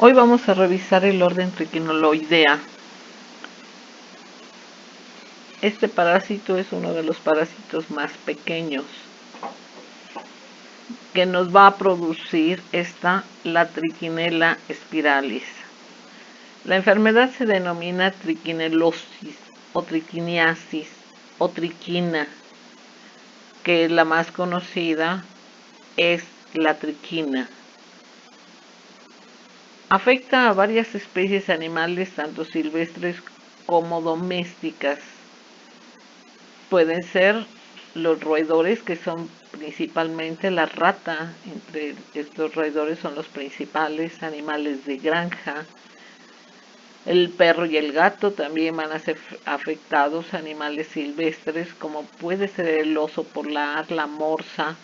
Hoy vamos a revisar el orden Trichinoloidea. Este parásito es uno de los parásitos más pequeños que nos va a producir la Trichinella spiralis. La enfermedad se denomina trichinelosis o trichiniasis o triquina, que la más conocida es la triquina. Afecta a varias especies animales, tanto silvestres como domésticas. Pueden ser los roedores, que son principalmente la rata. Entre estos roedores son los principales animales de granja. El perro y el gato también van a ser afectados, animales silvestres, como puede ser el oso polar, la morsa,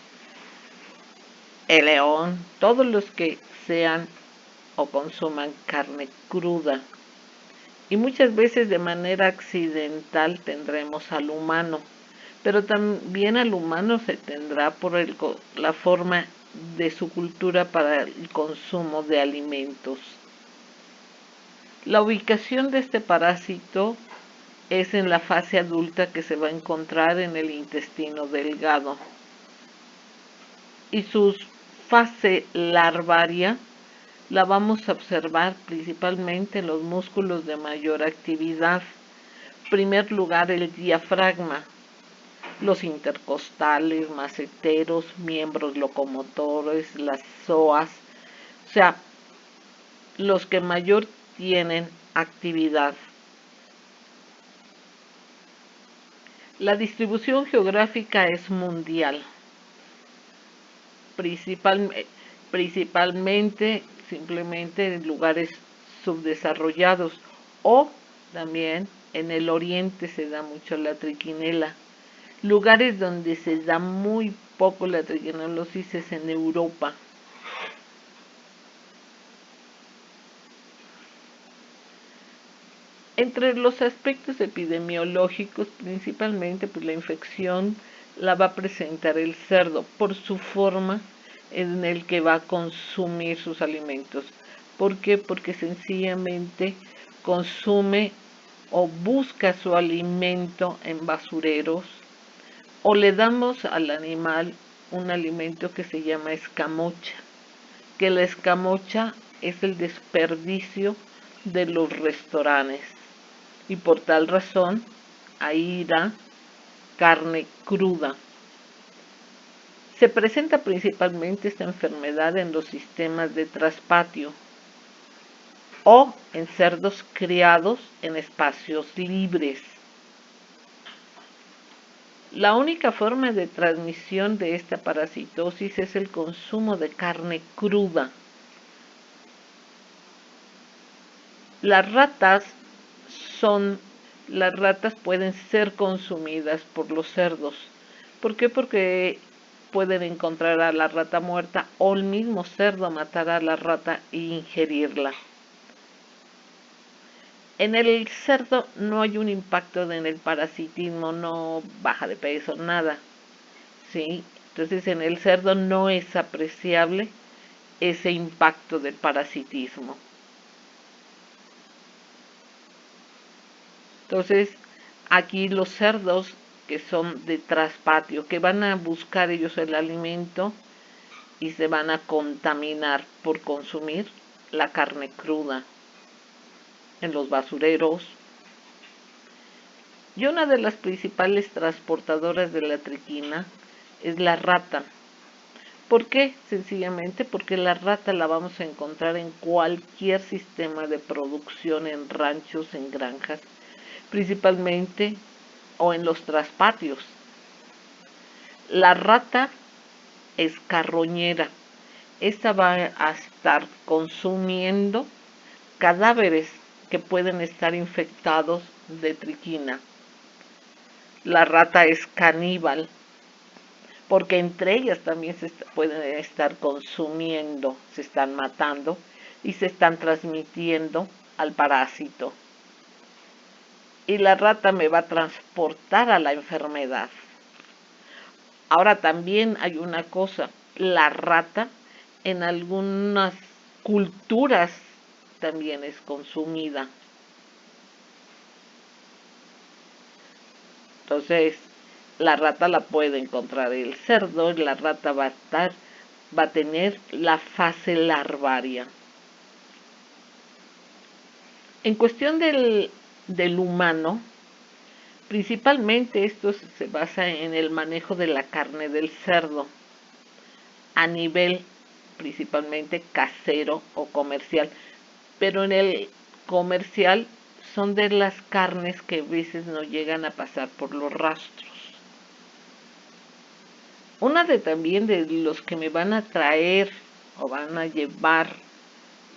el león, todos los que sean o consuman carne cruda. Y muchas veces de manera accidental tendremos al humano, pero también al humano se tendrá por la forma de su cultura para el consumo de alimentos. La ubicación de este parásito es en la fase adulta, que se va a encontrar en el intestino delgado, y su fase larvaria la vamos a observar principalmente en los músculos de mayor actividad. En primer lugar, el diafragma, los intercostales, maceteros, miembros locomotores, las psoas, o sea, los que mayor tienen actividad. La distribución geográfica es mundial, principalmente simplemente en lugares subdesarrollados, o también en el oriente se da mucho la trichinela. Lugares donde se da muy poco la trichinelosis es en Europa. Entre los aspectos epidemiológicos, principalmente, pues la infección la va a presentar el cerdo por su forma en el que va a consumir sus alimentos. ¿Por qué? Porque sencillamente consume o busca su alimento en basureros, o le damos al animal un alimento que se llama escamocha, que la escamocha es el desperdicio de los restaurantes, y por tal razón ahí irá carne cruda. Se presenta principalmente esta enfermedad en los sistemas de traspatio o en cerdos criados en espacios libres. La única forma de transmisión de esta parasitosis es el consumo de carne cruda. Las ratas pueden ser consumidas por los cerdos. ¿Por qué? Porque pueden encontrar a la rata muerta, o el mismo cerdo matar a la rata e ingerirla. En el cerdo no hay un impacto en el parasitismo, no baja de peso, nada, ¿sí? Entonces en el cerdo no es apreciable ese impacto del parasitismo. Entonces aquí los cerdos que son de traspatio, que van a buscar ellos el alimento y se van a contaminar por consumir la carne cruda en los basureros. Y una de las principales transportadoras de la triquina es la rata. ¿Por qué? Sencillamente porque la rata la vamos a encontrar en cualquier sistema de producción, en ranchos, en granjas, principalmente, o en los traspatios. La rata es carroñera. Esta va a estar consumiendo cadáveres que pueden estar infectados de triquina. La rata es caníbal, porque entre ellas también pueden estar consumiendo, se están matando y se están transmitiendo al parásito. Y la rata me va a transportar a la enfermedad. Ahora también hay una cosa, la rata en algunas culturas también es consumida. Entonces, la rata la puede encontrar el cerdo, la rata va a tener la fase larvaria. En cuestión del humano, principalmente esto se basa en el manejo de la carne del cerdo a nivel principalmente casero o comercial, pero en el comercial son de las carnes que a veces no llegan a pasar por los rastros. Una de también de los que me van a traer o van a llevar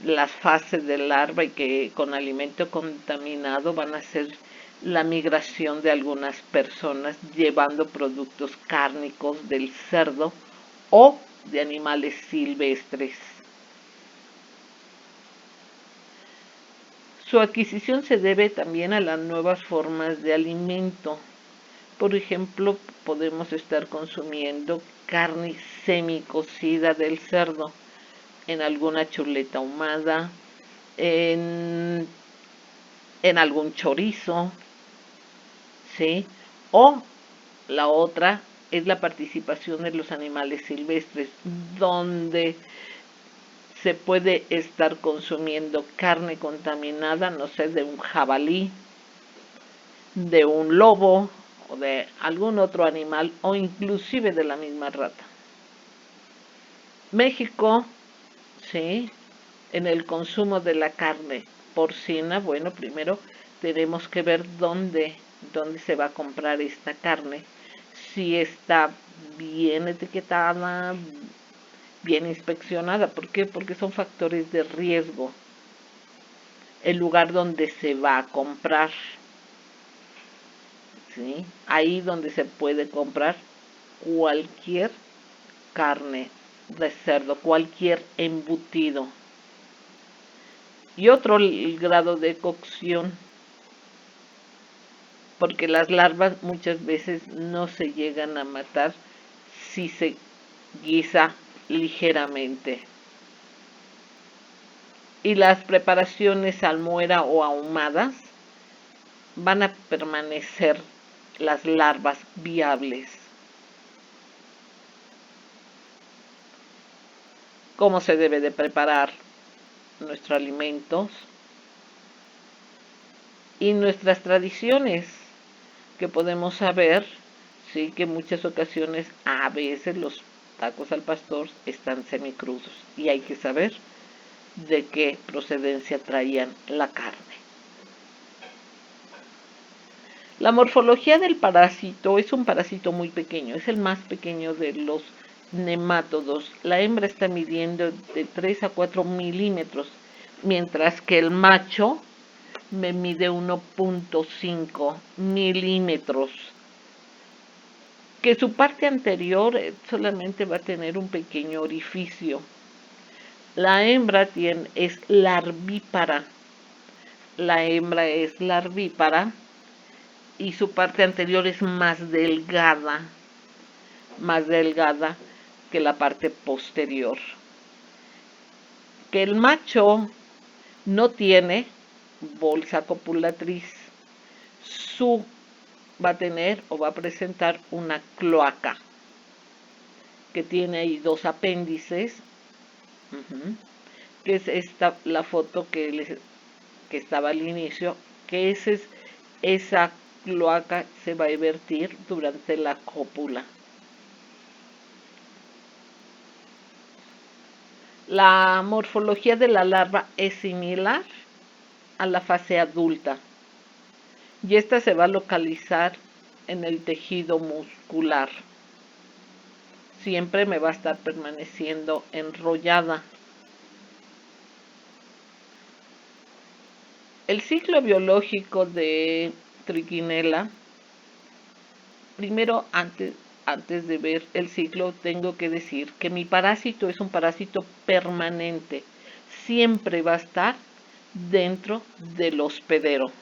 las fases de larva y que con alimento contaminado van a ser la migración de algunas personas llevando productos cárnicos del cerdo o de animales silvestres. Su adquisición se debe también a las nuevas formas de alimento. Por ejemplo, podemos estar consumiendo carne semicocida del cerdo en alguna chuleta ahumada, en algún chorizo, ¿sí? O la otra es la participación de los animales silvestres, donde se puede estar consumiendo carne contaminada, no sé, de un jabalí, de un lobo o de algún otro animal o inclusive de la misma rata. México, sí, en el consumo de la carne porcina, bueno, primero tenemos que ver dónde se va a comprar esta carne, si está bien etiquetada, bien inspeccionada. ¿Por qué? Porque son factores de riesgo. El lugar donde se va a comprar, ¿sí? Ahí donde se puede comprar cualquier carne de cerdo, cualquier embutido. Y otro, el grado de cocción, porque las larvas muchas veces no se llegan a matar si se guisa ligeramente. Y las preparaciones salmuera o ahumadas van a permanecer las larvas viables. ¿Cómo se debe de preparar nuestros alimentos? Y nuestras tradiciones, que podemos saber, sí, que en muchas ocasiones, a veces los tacos al pastor están semicrudos y hay que saber de qué procedencia traían la carne. La morfología del parásito es un parásito muy pequeño, es el más pequeño de los nemátodos. La hembra está midiendo de 3 a 4 milímetros, mientras que el macho me mide 1.5 milímetros. Que su parte anterior solamente va a tener un pequeño orificio. La hembra es larvípara. La hembra es larvípara y su parte anterior es más delgada que la parte posterior. Que el macho no tiene bolsa copulatriz. Va a tener o va a presentar una cloaca que tiene ahí 2 apéndices, que es la foto que estaba al inicio, que esa cloaca se va a vertir durante la cópula. La morfología de la larva es similar a la fase adulta y esta se va a localizar en el tejido muscular. Siempre me va a estar permaneciendo enrollada. El ciclo biológico de Trichinella, primero antes de ver el ciclo, tengo que decir que mi parásito es un parásito permanente. Siempre va a estar dentro del hospedero.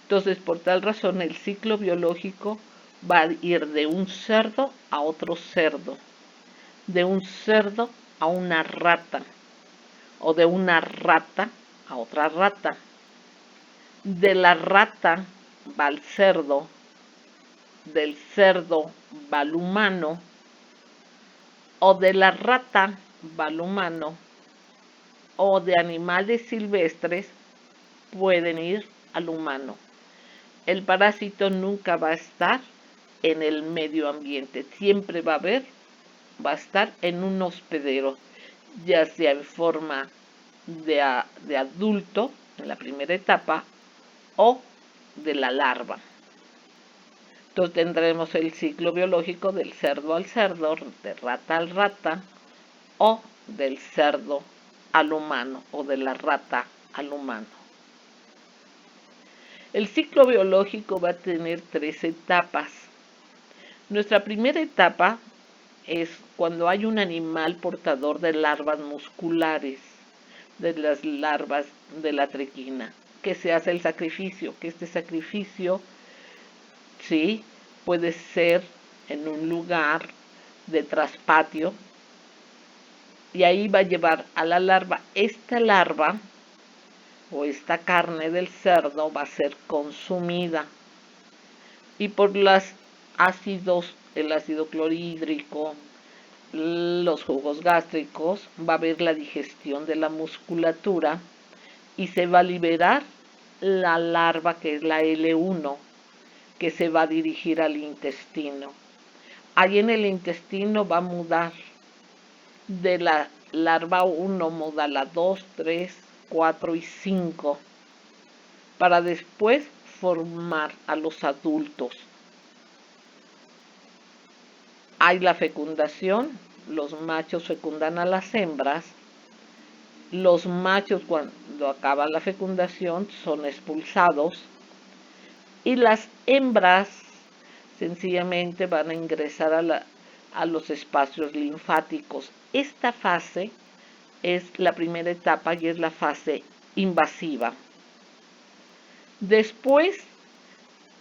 Entonces, por tal razón, el ciclo biológico va a ir de un cerdo a otro cerdo, de un cerdo a una rata, o de una rata a otra rata. De la rata va al cerdo, del cerdo va al humano, o de la rata va al humano, o de animales silvestres pueden ir al humano. El parásito nunca va a estar en el medio ambiente, siempre va a estar en un hospedero, ya sea en forma de adulto en la primera etapa o de la larva. Entonces tendremos el ciclo biológico del cerdo al cerdo, de rata al rata, o del cerdo al humano, o de la rata al humano. El ciclo biológico va a tener 3 etapas. Nuestra primera etapa es cuando hay un animal portador de larvas musculares, de las larvas de la triquina, que se hace el sacrificio, que este sacrificio, sí, puede ser en un lugar de traspatio, y ahí va a llevar a la larva. Esta larva o esta carne del cerdo va a ser consumida, y por los ácidos, el ácido clorhídrico, los jugos gástricos, va a haber la digestión de la musculatura y se va a liberar la larva, que es la L1, que se va a dirigir al intestino. Ahí en el intestino va a mudar de la larva 1, muda la 2, 3, 4 y 5, para después formar a los adultos. Hay la fecundación, los machos fecundan a las hembras. Los machos, cuando acaba la fecundación, son expulsados, y las hembras sencillamente van a ingresar a los espacios linfáticos. Esta fase es la primera etapa y es la fase invasiva. Después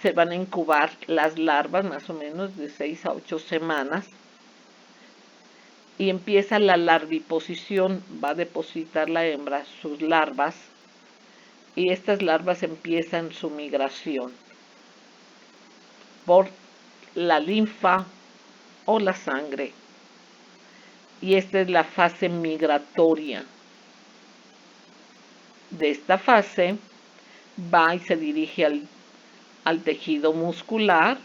se van a incubar las larvas, más o menos de 6 a 8 semanas, y empieza la larviposición. Va a depositar la hembra sus larvas, y estas larvas empiezan su migración por la linfa o la sangre, y esta es la fase migratoria. De esta fase va y se dirige al tejido muscular,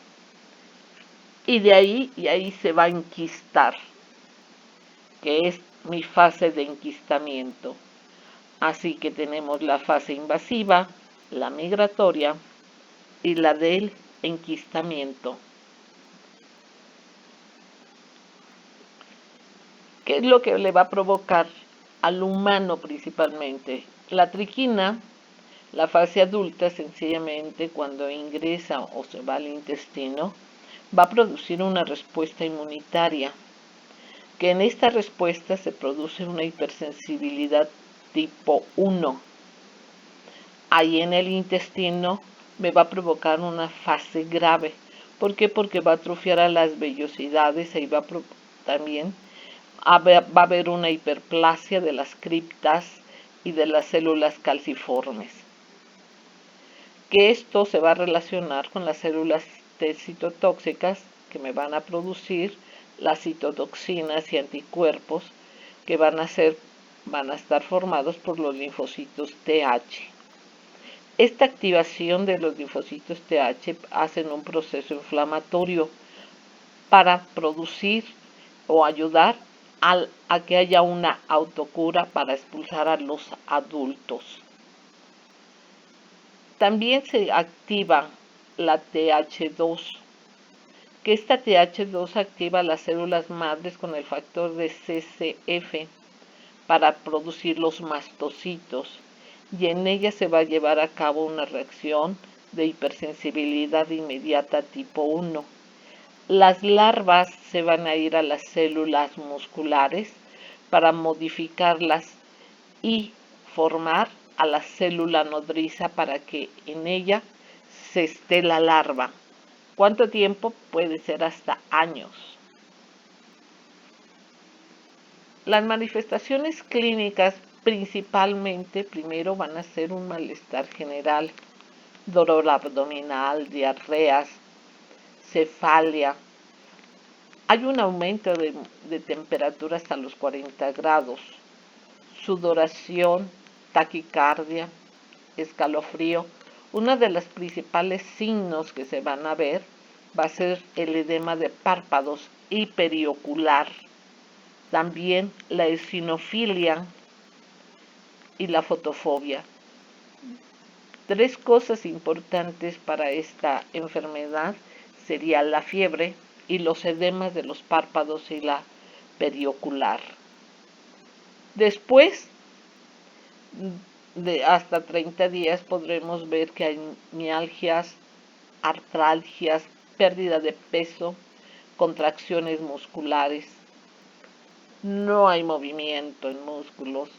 y de ahí se va a enquistar, que es mi fase de enquistamiento. Así que tenemos la fase invasiva, la migratoria y la del enquistamiento. ¿Qué es lo que le va a provocar al humano principalmente? La triquina, la fase adulta, sencillamente cuando ingresa o se va al intestino, va a producir una respuesta inmunitaria, que en esta respuesta se produce una hipersensibilidad tipo 1. Ahí en el intestino me va a provocar una fase grave. ¿Por qué? Porque va a atrofiar a las vellosidades, y también va a haber una hiperplasia de las criptas y de las células calciformes, que esto se va a relacionar con las células T citotóxicas, que me van a producir las citotoxinas y anticuerpos, que van a estar formados por los linfocitos TH. Esta activación de los linfocitos TH hacen un proceso inflamatorio para producir o ayudar a que haya una autocura para expulsar a los adultos. También se activa la TH2, que esta TH2 activa las células madres con el factor de CCF para producir los mastocitos, y en ella se va a llevar a cabo una reacción de hipersensibilidad inmediata tipo 1. Las larvas se van a ir a las células musculares para modificarlas y formar a la célula nodriza para que en ella se esté la larva. ¿Cuánto tiempo? Puede ser hasta años. Las manifestaciones clínicas principalmente, primero van a ser un malestar general, dolor abdominal, diarreas, cefalia. Hay un aumento de temperatura hasta los 40 grados, sudoración, taquicardia, escalofrío. Uno de los principales signos que se van a ver va a ser el edema de párpados y periocular. También la eosinofilia y la fotofobia. Tres cosas importantes para esta enfermedad sería la fiebre y los edemas de los párpados y la periocular. Después de hasta 30 días podremos ver que hay mialgias, artralgias, pérdida de peso, contracciones musculares, no hay movimiento en músculos,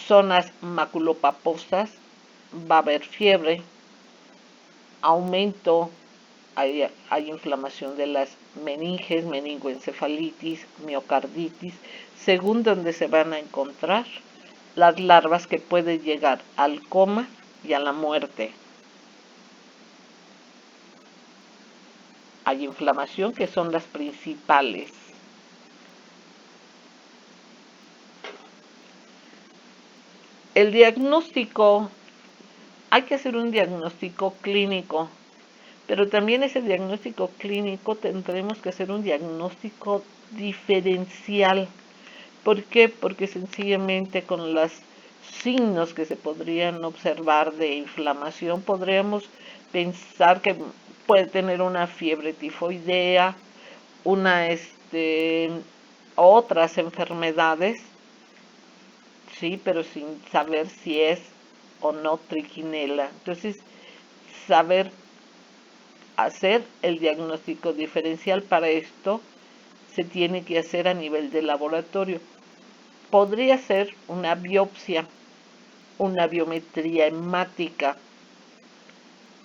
zonas maculopaposas, va a haber fiebre, aumento, hay inflamación de las meninges, meningoencefalitis, miocarditis, según donde se van a encontrar las larvas que pueden llegar al coma y a la muerte. Hay inflamación, que son las principales. El diagnóstico, hay que hacer un diagnóstico clínico, pero también ese diagnóstico clínico tendremos que hacer un diagnóstico diferencial. ¿Por qué? Porque sencillamente con los signos que se podrían observar de inflamación podríamos pensar que puede tener una fiebre tifoidea, otras enfermedades, sí, pero sin saber si es o no trichinela. Entonces, saber hacer el diagnóstico diferencial para esto se tiene que hacer a nivel de laboratorio. Podría ser una biopsia, una biometría hemática,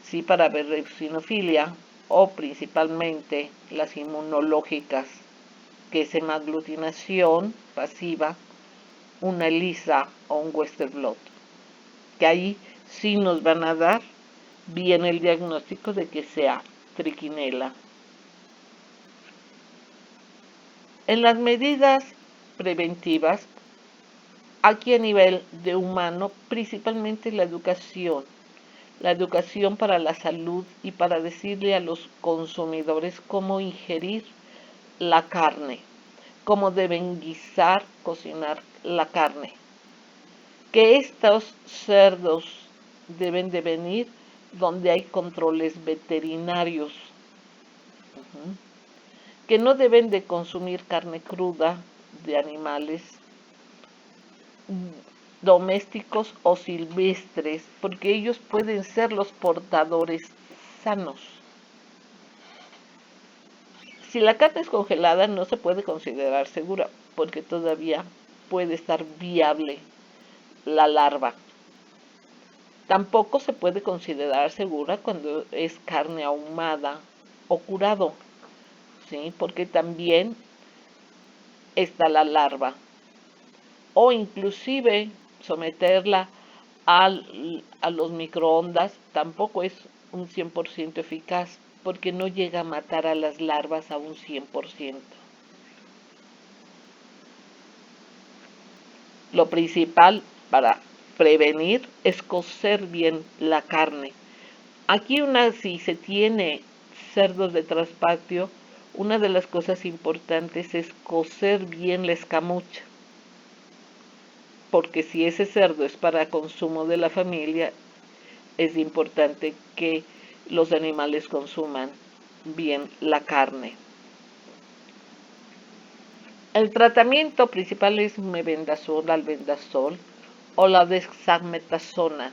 sí, para ver eosinofilia, o principalmente las inmunológicas, que es hemaglutinación pasiva, una ELISA o un Western blot, que ahí sí nos van a dar bien el diagnóstico de que sea trichinela. En las medidas preventivas, aquí a nivel de humano, principalmente la educación para la salud y para decirle a los consumidores cómo ingerir la carne, cómo deben guisar, cocinar la carne, que estos cerdos deben de venir donde hay controles veterinarios, que no deben de consumir carne cruda de animales domésticos o silvestres, porque ellos pueden ser los portadores sanos. Si la carne es congelada no se puede considerar segura, porque todavía puede estar viable la larva. Tampoco se puede considerar segura cuando es carne ahumada o curado, ¿sí? Porque también está la larva. O inclusive someterla a los microondas tampoco es un 100% eficaz, porque no llega a matar a las larvas a un 100%. Lo principal para prevenir es cocer bien la carne. Aquí si se tiene cerdos de traspatio, una de las cosas importantes es cocer bien la escamucha, porque si ese cerdo es para consumo de la familia, es importante que los animales consuman bien la carne. El tratamiento principal es mebendazol, albendazol o la dexametasona.